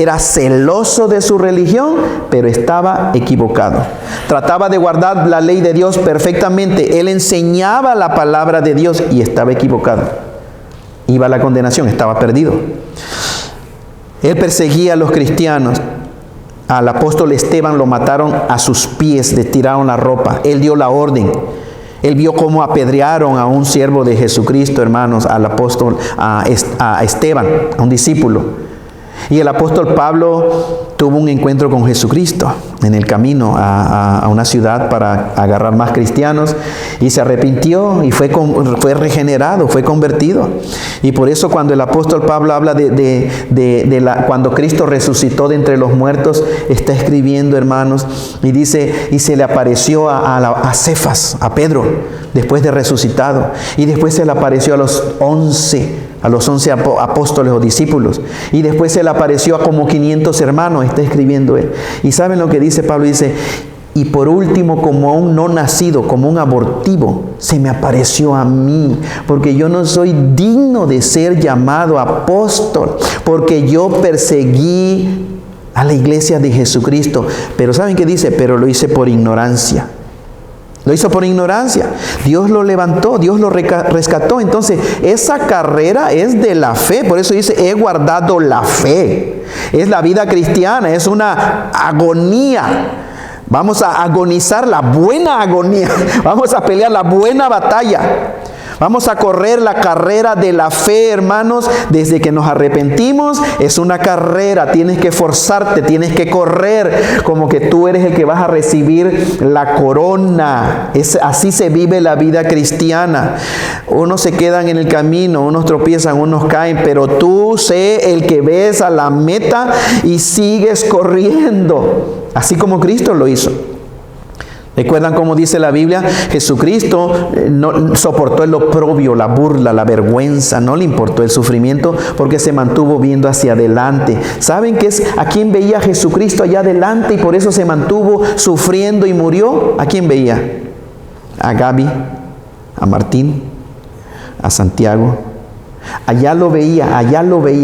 era celoso de su religión, pero estaba equivocado. Trataba de guardar la ley de Dios perfectamente. Él enseñaba la palabra de Dios y estaba equivocado. Iba a la condenación, estaba perdido. Él perseguía a los cristianos. Al apóstol Esteban lo mataron a sus pies, le tiraron la ropa. Él dio la orden. Él vio cómo apedrearon a un siervo de Jesucristo, hermanos, al apóstol, a Esteban, a un discípulo. Y el apóstol Pablo tuvo un encuentro con Jesucristo en el camino a una ciudad para agarrar más cristianos, y se arrepintió y fue regenerado, fue convertido. Y por eso cuando el apóstol Pablo habla cuando Cristo resucitó de entre los muertos, está escribiendo, hermanos, y dice, y se le apareció a Cefas, a Pedro, después de resucitado, y después se le apareció a los 11 apóstoles o discípulos, y después se le apareció a como 500 hermanos, está escribiendo él. Y ¿saben lo que dice Pablo? Dice, y por último, como a un no nacido, como un abortivo, se me apareció a mí, porque yo no soy digno de ser llamado apóstol, porque yo perseguí a la iglesia de Jesucristo. Pero ¿saben qué dice? Pero lo hice por ignorancia. Lo hizo por ignorancia. Dios lo levantó, Dios lo rescató. Entonces, esa carrera es de la fe. Por eso dice, he guardado la fe. Es la vida cristiana, es una agonía. Vamos a agonizar la buena agonía. Vamos a pelear la buena batalla. Vamos a correr la carrera de la fe, hermanos, desde que nos arrepentimos. Es una carrera, tienes que esforzarte, tienes que correr como que tú eres el que vas a recibir la corona. Así se vive la vida cristiana. Unos se quedan en el camino, unos tropiezan, unos caen, pero tú sé el que ves a la meta y sigues corriendo, así como Cristo lo hizo. ¿Recuerdan cómo dice la Biblia? Jesucristo no soportó el oprobio, la burla, la vergüenza, no le importó el sufrimiento porque se mantuvo viendo hacia adelante. ¿Saben qué es? ¿A quién veía Jesucristo allá adelante y por eso se mantuvo sufriendo y murió? ¿A quién veía? A Gaby, a Martín, a Santiago. Allá lo veía,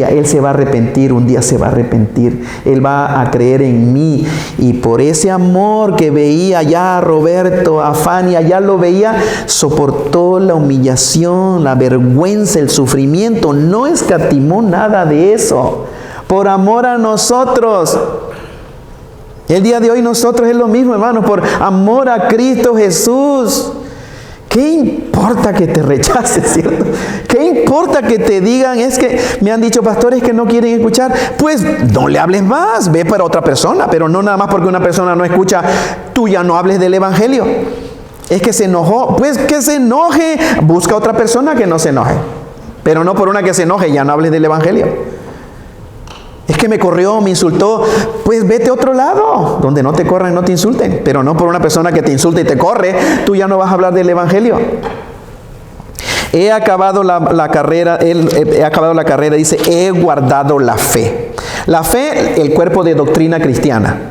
Él se va a arrepentir, un día se va a arrepentir, Él va a creer en mí, y por ese amor que veía allá a Roberto, a Fanny, allá lo veía, soportó la humillación, la vergüenza, el sufrimiento, no escatimó nada de eso, por amor a nosotros. El día de hoy nosotros es lo mismo, hermanos, por amor a Cristo Jesús. ¿Qué importa que te rechacen, cierto? ¿Qué importa que te digan? Es que me han dicho pastores que no quieren escuchar. Pues no le hables más, ve para otra persona. Pero no nada más porque una persona no escucha, tú ya no hables del evangelio. Es que se enojó, pues que se enoje. Busca otra persona que no se enoje. Pero no por una que se enoje, ya no hables del evangelio. Es que me corrió, me insultó. Pues vete a otro lado, donde no te corran, no te insulten. Pero no por una persona que te insulta y te corre, tú ya no vas a hablar del evangelio. He acabado la carrera, dice, he guardado la fe. La fe, el cuerpo de doctrina cristiana.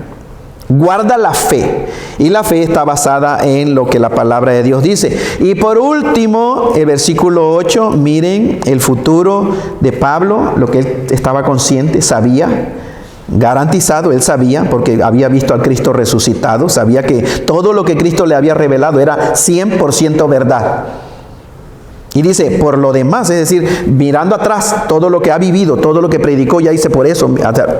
Guarda la fe. Y la fe está basada en lo que la palabra de Dios dice. Y por último, el versículo 8, miren el futuro de Pablo, lo que él estaba consciente, sabía, garantizado, él sabía, porque había visto al Cristo resucitado, sabía que todo lo que Cristo le había revelado era 100% verdad. Y dice, por lo demás, es decir, mirando atrás, todo lo que ha vivido, todo lo que predicó, ya hice por eso,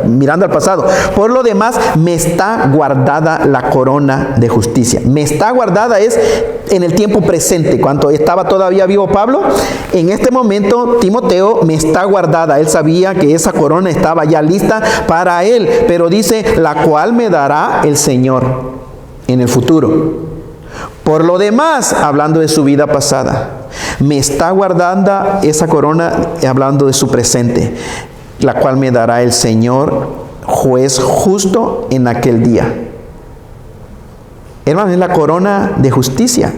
mirando al pasado. Por lo demás, me está guardada la corona de justicia. Me está guardada es en el tiempo presente. Cuando estaba todavía vivo Pablo, en este momento Timoteo me está guardada. Él sabía que esa corona estaba ya lista para él. Pero dice, la cual me dará el Señor en el futuro. Por lo demás, hablando de su vida pasada, me está guardando esa corona, hablando de su presente, la cual me dará el Señor, juez justo en aquel día. Hermanos, es la corona de justicia.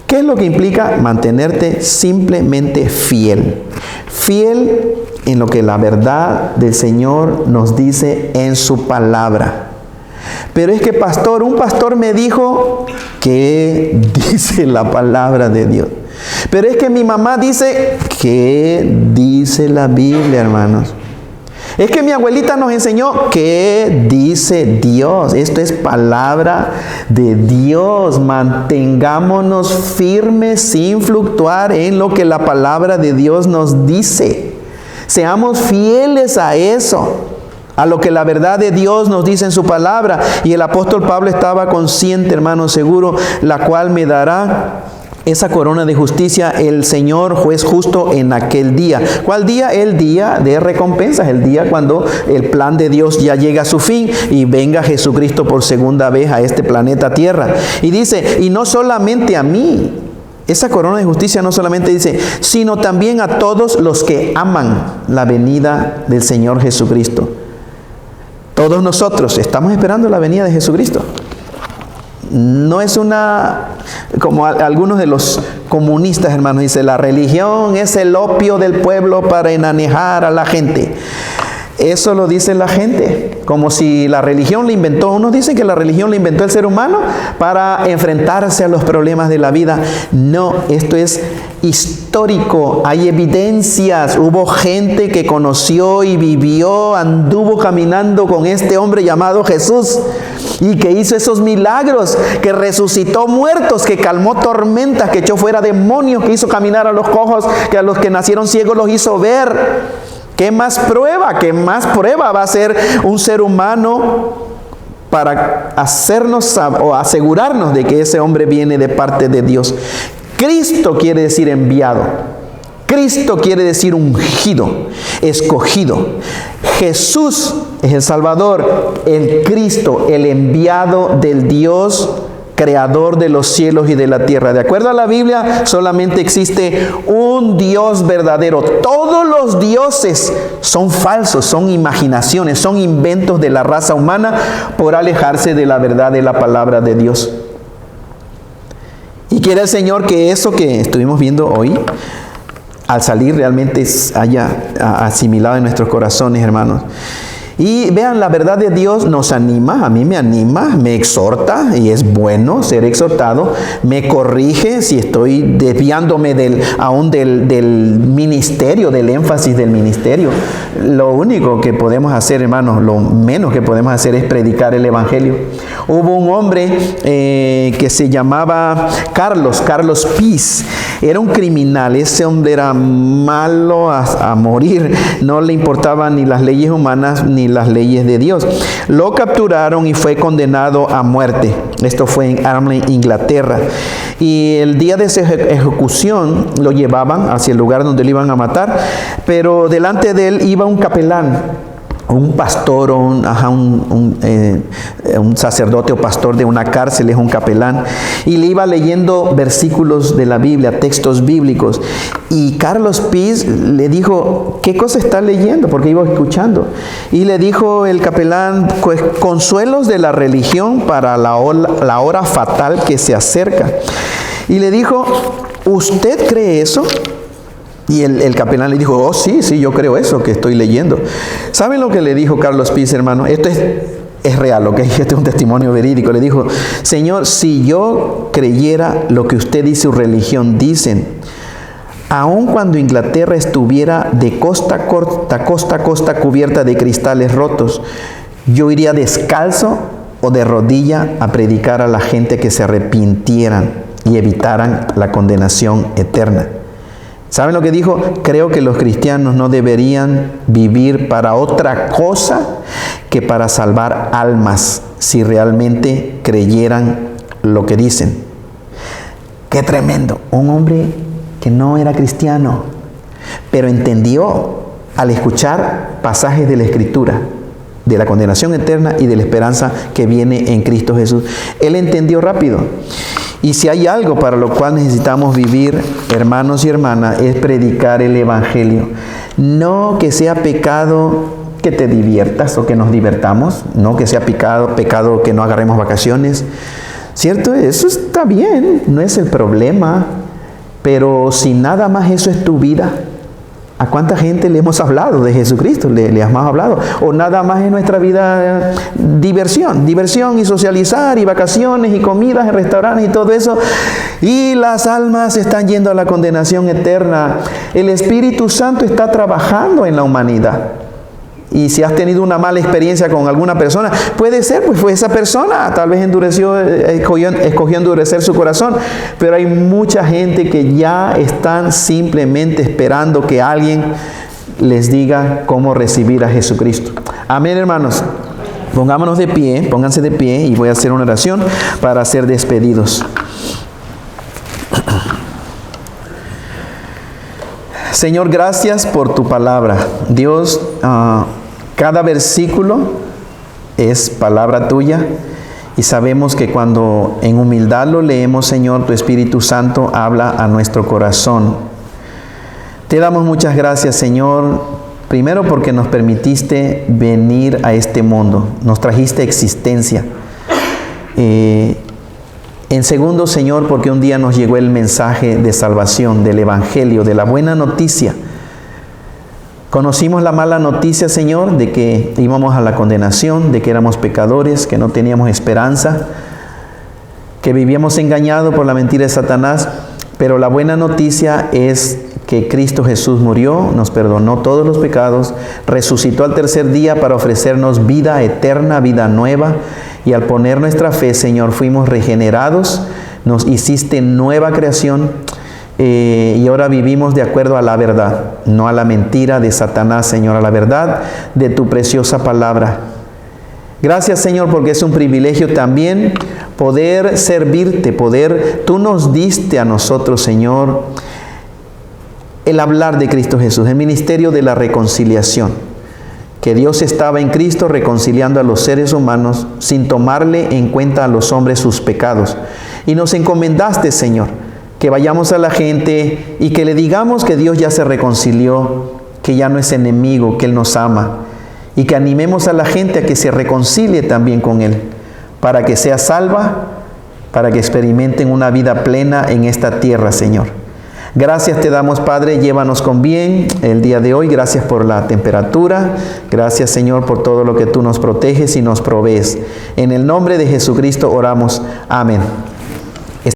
¿Qué es lo que implica? Mantenerte simplemente fiel. Fiel en lo que la verdad del Señor nos dice en su palabra. Pero es que un pastor me dijo, ¿qué dice la palabra de Dios? Pero es que mi mamá dice, ¿qué dice la Biblia, hermanos? Es que mi abuelita nos enseñó. ¿Qué dice Dios? Esto es palabra de Dios. Mantengámonos firmes sin fluctuar en lo que la palabra de Dios nos dice. Seamos fieles a eso, a lo que la verdad de Dios nos dice en su palabra. Y el apóstol Pablo estaba consciente, hermano, seguro, la cual me dará esa corona de justicia el Señor juez justo en aquel día. ¿Cuál día? El día de recompensas, el día cuando el plan de Dios ya llega a su fin y venga Jesucristo por segunda vez a este planeta Tierra. Y dice, y no solamente a mí, esa corona de justicia no solamente dice, sino también a todos los que aman la venida del Señor Jesucristo. Todos nosotros estamos esperando la venida de Jesucristo. No es como algunos de los comunistas, hermanos, dice, la religión es el opio del pueblo para enanejar a la gente. Eso lo dice la gente, como si la religión la inventó. Unos dicen que la religión la inventó el ser humano para enfrentarse a los problemas de la vida. No, esto es histórico, hay evidencias. Hubo gente que conoció y vivió, anduvo caminando con este hombre llamado Jesús, y que hizo esos milagros, que resucitó muertos, que calmó tormentas, que echó fuera demonios, que hizo caminar a los cojos, que a los que nacieron ciegos los hizo ver. ¿Qué más prueba? ¿Qué más prueba va a ser un ser humano para hacernos o asegurarnos de que ese hombre viene de parte de Dios? Cristo quiere decir enviado. Cristo quiere decir ungido, escogido. Jesús es el Salvador, el Cristo, el enviado del Dios creador de los cielos y de la tierra. De acuerdo a la Biblia, solamente existe un Dios verdadero. Todos los dioses son falsos, son imaginaciones, son inventos de la raza humana por alejarse de la verdad de la palabra de Dios. Y quiere el Señor que eso que estuvimos viendo hoy, al salir, realmente haya asimilado en nuestros corazones, hermanos. Y vean, la verdad de Dios nos anima, a mí me anima, me exhorta, y es bueno ser exhortado, me corrige si estoy desviándome del ministerio, del énfasis del ministerio. Lo único que podemos hacer, hermanos, lo menos que podemos hacer es predicar el Evangelio. Hubo un hombre que se llamaba Carlos Peace, era un criminal. Ese hombre era malo a morir, no le importaban ni las leyes humanas ni las leyes de Dios. Lo capturaron y fue condenado a muerte. Esto fue en Armagh, Inglaterra. Y el día de su ejecución lo llevaban hacia el lugar donde lo iban a matar, pero delante de él iba un capelán, un pastor o un sacerdote o pastor de una cárcel, es un capelán, y le iba leyendo versículos de la Biblia, textos bíblicos. Y Carlos Peace le dijo, ¿qué cosa está leyendo? Porque iba escuchando. Y le dijo el capelán, pues, consuelos de la religión para la hora fatal que se acerca. Y le dijo, ¿usted cree eso? Y el capelán le dijo, oh sí, yo creo eso que estoy leyendo. ¿Saben lo que le dijo Carlos Peace, hermano? Esto es real, ¿ok? Este es un testimonio verídico. Le dijo, Señor, si yo creyera lo que usted y su religión dicen, aun cuando Inglaterra estuviera de costa a costa cubierta de cristales rotos, yo iría descalzo o de rodilla a predicar a la gente que se arrepintieran y evitaran la condenación eterna. ¿Saben lo que dijo? Creo que los cristianos no deberían vivir para otra cosa que para salvar almas, si realmente creyeran lo que dicen. ¡Qué tremendo! Un hombre que no era cristiano, pero entendió al escuchar pasajes de la Escritura, de la condenación eterna y de la esperanza que viene en Cristo Jesús. Él entendió rápido. Y si hay algo para lo cual necesitamos vivir, hermanos y hermanas, es predicar el Evangelio. No que sea pecado que te diviertas o que nos divertamos, no que sea pecado que no agarremos vacaciones. ¿Cierto? Eso está bien, no es el problema. Pero si nada más eso es tu vida, ¿a cuánta gente le hemos hablado de Jesucristo? Le hemos hablado. O nada más en nuestra vida diversión y socializar y vacaciones y comidas en restaurantes y todo eso. Y las almas están yendo a la condenación eterna. El Espíritu Santo está trabajando en la humanidad. Y si has tenido una mala experiencia con alguna persona, puede ser, pues fue esa persona, tal vez escogió endurecer su corazón. Pero hay mucha gente que ya están simplemente esperando que alguien les diga cómo recibir a Jesucristo. Amén, hermanos. Pongámonos de pie, pónganse de pie y voy a hacer una oración para ser despedidos. Señor, gracias por tu palabra. Dios, cada versículo es palabra tuya y sabemos que cuando en humildad lo leemos, Señor, tu Espíritu Santo habla a nuestro corazón. Te damos muchas gracias, Señor, primero porque nos permitiste venir a este mundo, nos trajiste existencia. En segundo, Señor, porque un día nos llegó el mensaje de salvación, del Evangelio, de la buena noticia. Conocimos la mala noticia, Señor, de que íbamos a la condenación, de que éramos pecadores, que no teníamos esperanza, que vivíamos engañados por la mentira de Satanás. Pero la buena noticia es que Cristo Jesús murió, nos perdonó todos los pecados, resucitó al tercer día para ofrecernos vida eterna, vida nueva. Y al poner nuestra fe, Señor, fuimos regenerados, nos hiciste nueva creación. Y ahora vivimos de acuerdo a la verdad, no a la mentira de Satanás, Señor, a la verdad de tu preciosa palabra. Gracias, Señor, porque es un privilegio también poder servirte, tú nos diste a nosotros, Señor, el hablar de Cristo Jesús, el ministerio de la reconciliación. Que Dios estaba en Cristo reconciliando a los seres humanos sin tomarle en cuenta a los hombres sus pecados. Y nos encomendaste, Señor, que vayamos a la gente y que le digamos que Dios ya se reconcilió, que ya no es enemigo, que Él nos ama. Y que animemos a la gente a que se reconcilie también con Él, para que sea salva, para que experimenten una vida plena en esta tierra, Señor. Gracias te damos, Padre, llévanos con bien el día de hoy. Gracias por la temperatura. Gracias, Señor, por todo lo que tú nos proteges y nos provees. En el nombre de Jesucristo oramos. Amén.